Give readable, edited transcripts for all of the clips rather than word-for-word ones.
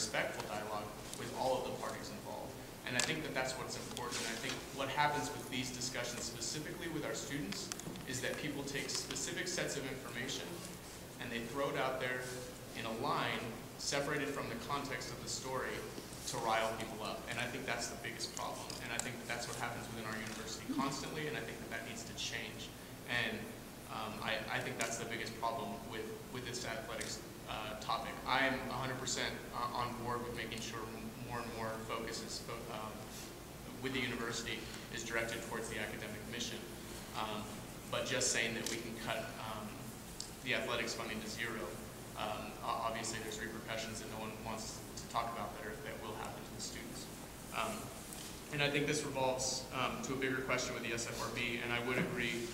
respectful dialogue with all of the parties involved. And I think that that's what's important. I think what happens with these discussions, specifically with our students, is that people take specific sets of information and they throw it out there in a line separated from the context of the story to rile people up. And I think that's the biggest problem. And I think that that's what happens within our university constantly, and I think that that needs to change. And I think that's the biggest problem with this athletics topic. I am 100% on board with making sure more and more focus is, with the university is directed towards the academic mission. But just saying that we can cut the athletics funding to zero, obviously there's repercussions that no one wants to talk about that will happen to the students. And I think this revolves to a bigger question with the SFRB, and I would agree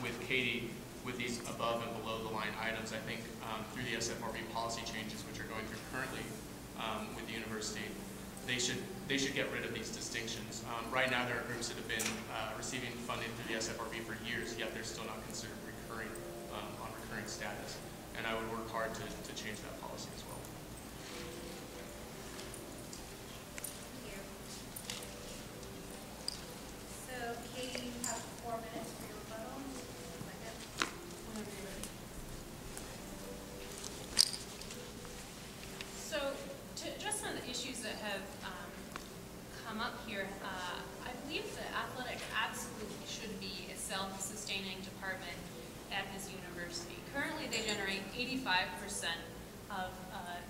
with Katie with these above and below the line items. I think through the SFRB policy changes, which are going through currently with the university, they should get rid of these distinctions. Right now there are groups that have been receiving funding through the SFRB for years, yet they're still not considered recurring on recurring status. And I would work hard to change that policy as well. Thank you. So Katie, you have 4 minutes for your rebuttal. Whenever you're ready. So to address some of the issues that have come up here, I believe that athletics absolutely should be a self-sustaining department at this university. Currently, they generate 85% of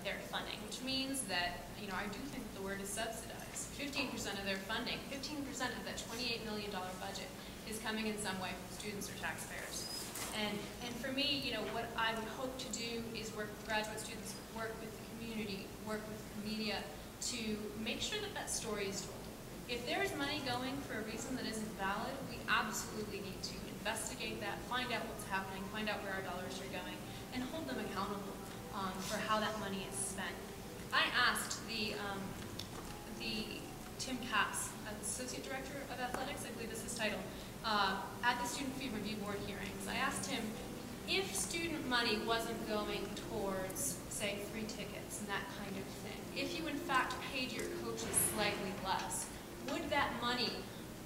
their funding, which means that, I do think the word is subsidized. 15% of their funding, 15% of that $28 million budget is coming in some way from students or taxpayers. And for me, what I would hope to do is work with graduate students, work with the community, work with the media to make sure that that story is told. If there is money going for a reason that isn't valid, we absolutely need to investigate that, find out what's happening, find out where our dollars are going, and hold them accountable for how that money is spent. I asked the Tim Cass, Associate Director of Athletics, I believe is his title, at the Student Fee Review Board hearings. I asked him if student money wasn't going towards, say, free tickets and that kind of thing, if you in fact paid your coaches slightly less, would that money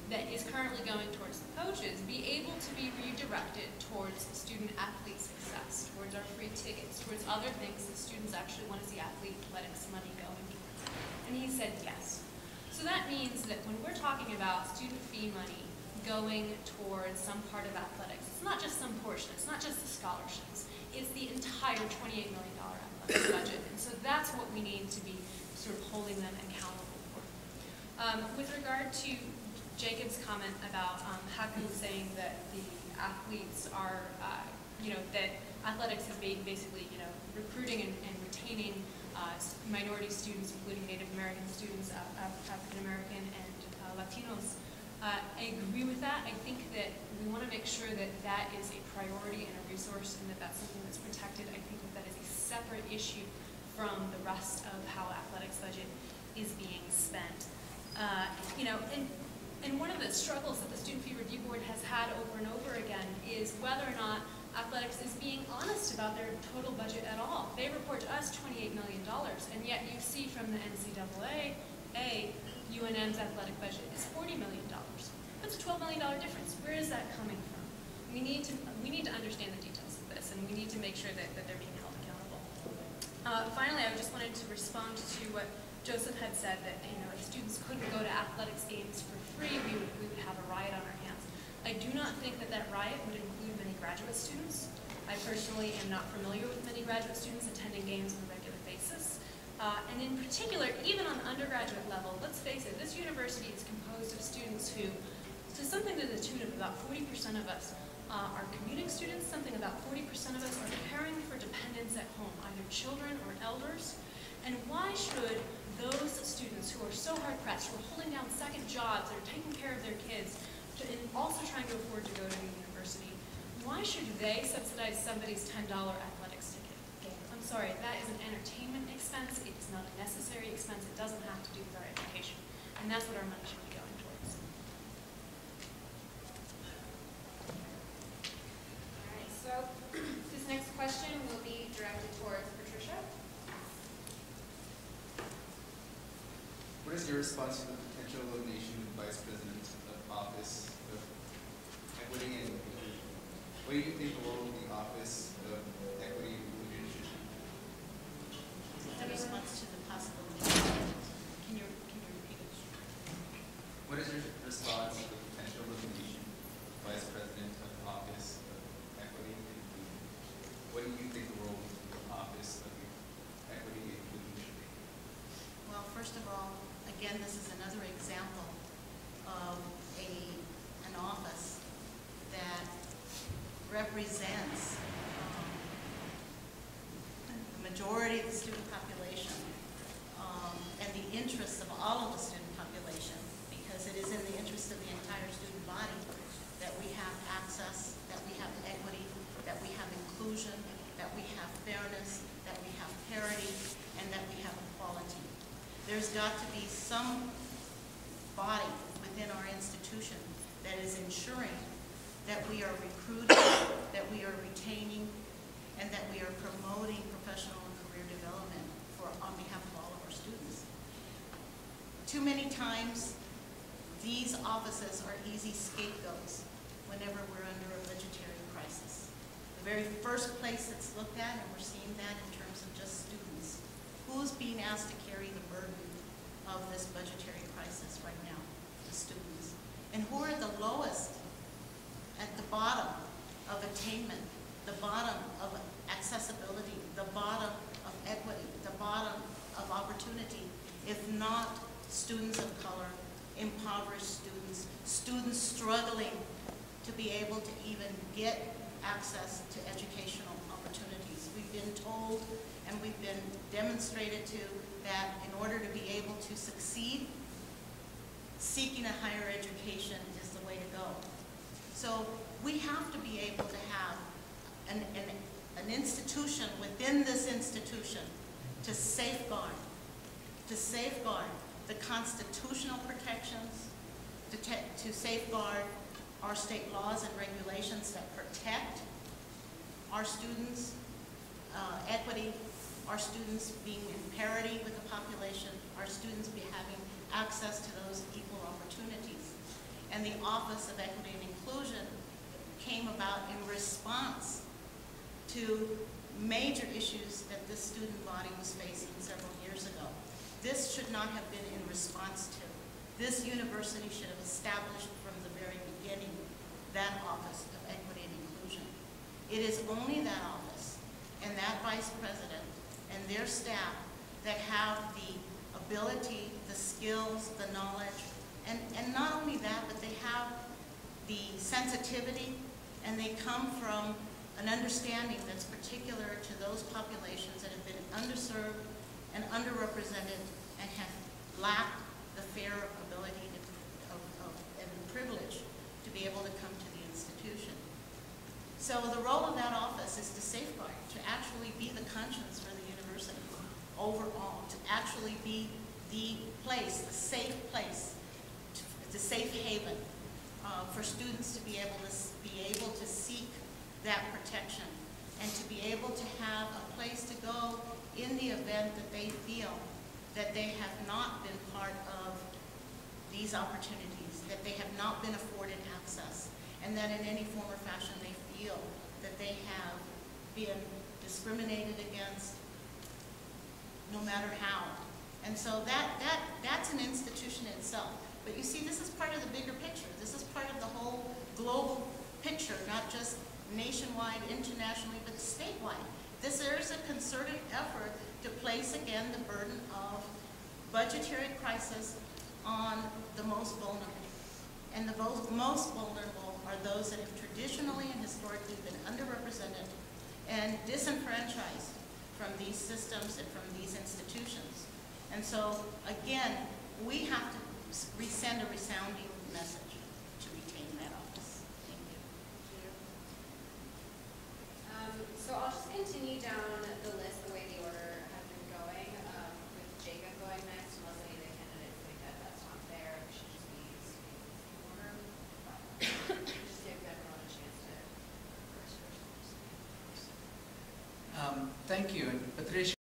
that is currently going towards the coaches be able to be redirected towards student athlete success, towards our free tickets, towards other things that students actually want to see athletics money going towards? And he said yes. So that means that when we're talking about student fee money going towards some part of athletics, it's not just some portion, it's not just the scholarships, it's the entire $28 million athletics budget. And so that's what we need to be sort of holding them accountable for. With regard to Jacob's comment about Haku saying that the athletes are, that athletics is basically, recruiting and retaining minority students, including Native American students, African American, and Latinos. I agree with that. I think that we want to make sure that that is a priority and a resource, and that that's something that's protected. I think that that is a separate issue from the rest of how athletics budget is being spent. And one of the struggles that the Student Fee Review Board has had over and over again is whether or not athletics is being honest about their total budget at all. They report to us $28 million, and yet you see from the NCAA, UNM's athletic budget is $40 million. That's a $12 million difference. Where is that coming from? We need to understand the details of this, and we need to make sure that they're being held accountable. Finally, I just wanted to respond to what Joseph had said, that if students couldn't go to athletics games for free, we would have a riot on our hands. I do not think that that riot would include many graduate students. I personally am not familiar with many graduate students attending games on a regular basis. And in particular, even on the undergraduate level, let's face it, this university is composed of students who, to something to the tune of about 40% of us, are commuting students, something about 40% of us are caring for dependents at home, either children or elders. And why should those students who are so hard-pressed, who are holding down second jobs, that are taking care of their kids, and also trying to afford to go to the university, why should they subsidize somebody's $10 athletics ticket? I'm sorry, that is an entertainment expense. It is not a necessary expense. It doesn't have to do with our education. And that's what our money should be going towards. All right, so this next question will be directed towards Patricia. is your response to the potential elimination of Vice President of Office of Equity and Inclusion? What do you think the role of the Office of Equity and Inclusion should be? The response to the possible elimination. Can you repeat it? What is your response to the potential elimination of Vice President of Office of Equity and Inclusion? What do you think the role of the Office of Equity and Inclusion should be? Well, first of all, again, this is another example of an office that represents the majority of the student population and the interests of all of the student population, because it is in the interest of the entire student body that we have access, that we have equity, that we have inclusion, that we have fairness, that we have parity, and that we have equality. There's got to be some body within our institution that is ensuring that we are recruiting, that we are retaining, and that we are promoting professional and career development on behalf of all of our students. Too many times, these offices are easy scapegoats whenever we're under a budgetary crisis. The very first place it's looked at, and we're seeing that in terms of just students. Who's being asked to carry the burden of this budgetary crisis right now? The students. And who are the lowest at the bottom of attainment, the bottom of accessibility, the bottom of equity, the bottom of opportunity, if not students of color, impoverished students, students struggling to be able to even get access to educational opportunities. We've been told and we've been demonstrated to that in order to be able to succeed, seeking a higher education is the way to go. So we have to be able to have an institution within this institution to safeguard the constitutional protections, to safeguard our state laws and regulations that protect our students' equity, our students being in parity with the population, our students having access to those equal opportunities. And the Office of Equity and Inclusion came about in response to major issues that this student body was facing several years ago. This should not have been in response to. This university should have established from the very beginning that Office of Equity and Inclusion. It is only that office and that vice president and their staff that have the ability, the skills, the knowledge, and not only that, but they have the sensitivity, and they come from an understanding that's particular to those populations that have been underserved and underrepresented and have lacked the fair ability and privilege to be able to come to the institution. So the role of that office is to safeguard, to actually be the conscience for the university overall, to actually be the place, the safe place, the safe haven for students to be able to seek that protection and to be able to have a place to go in the event that they feel that they have not been part of these opportunities, that they have not been afforded access, and that in any form or fashion they feel that they have been discriminated against no matter how. And so that's an institution itself. But you see, this is part of the bigger picture. This is part of the whole global picture, not just nationwide, internationally, but statewide. There's a concerted effort to place again the burden of budgetary crisis on the most vulnerable. And the most vulnerable are those that have traditionally and historically been underrepresented and disenfranchised from these systems and from these institutions. And so, again, we have to send a resounding message to retain that office. Thank you. So I'll just continue down the list the way the order has been going, with Jacob going next, and Leslie, the candidate, think that that's not fair. We should just be in order. Just give everyone a chance to. Thank you. And Patricia.